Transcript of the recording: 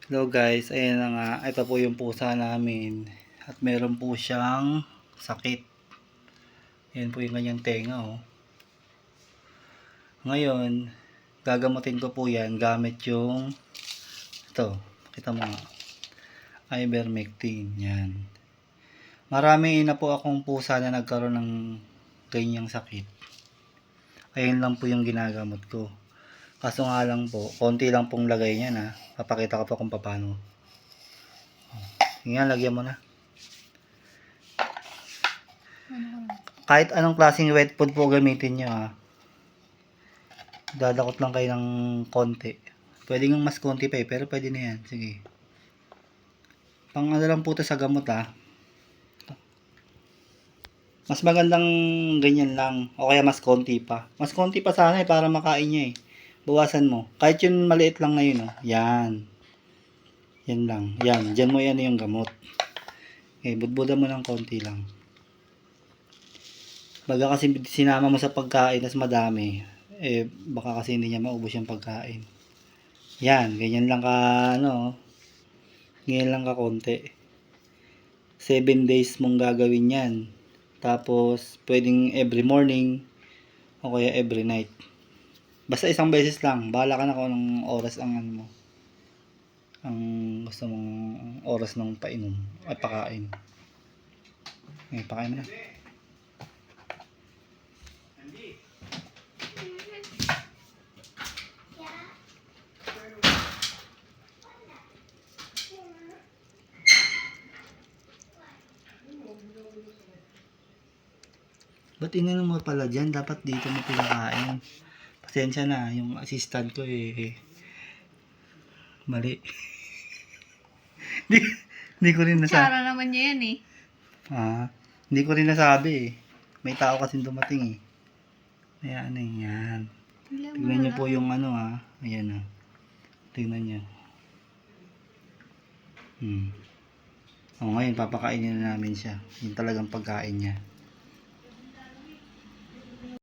Hello guys, ayan na nga, ito po yung pusa namin at meron po siyang sakit. Ayan po yung kanyang tenga oh. Ngayon, gagamutin ko po yan gamit yung ito, kita mo nga, ivermectin. Yan. Marami na po akong pusa na nagkaroon ng ganyang sakit. Ayan lang po yung ginagamot ko. Kaso nga lang po, konti lang pong lagay niya na. Papakita ko po kung paano. Yan, lagyan mo na. Kahit anong klaseng wet food po gamitin nyo ha. Dadakot lang kayo ng konti. Pwede nga mas konti pa pero pwede na yan. Sige. Pang ano lang po ito sa gamot ha. Mas magandang ganyan lang. O kaya mas konti pa. Mas konti pa sana para makain niya Bawasan mo. Kahit yung maliit lang na yun Yan. Yan lang. Yan. Diyan mo yan yung gamot. Budbudan mo ng konti lang. Baga kasi sinama mo sa pagkain tas madami, baka kasi hindi niya maubos yung pagkain. Yan, ganyan lang ka, ganyan lang ka konti. 7 days mong gagawin yan. Tapos, pwedeng every morning, o kaya every night. Basta isang beses lang, bahala ka na kung anong oras ang ano mo. Ang gusto mong oras ng painom, at pakain. Pakain mo na. Ba't inano mo pala dyan? Dapat dito mo pinakain. Pasensya na, yung assistant ko mali. Hindi ko rin nasabi. Tsara naman niya yan Hindi ko rin nasabi May tao kasing dumating Ayan yan. Tignan nyo po yung Ayan Tignan nyo. Ngayon papakainin na namin siya. Yung talagang pagkain niya.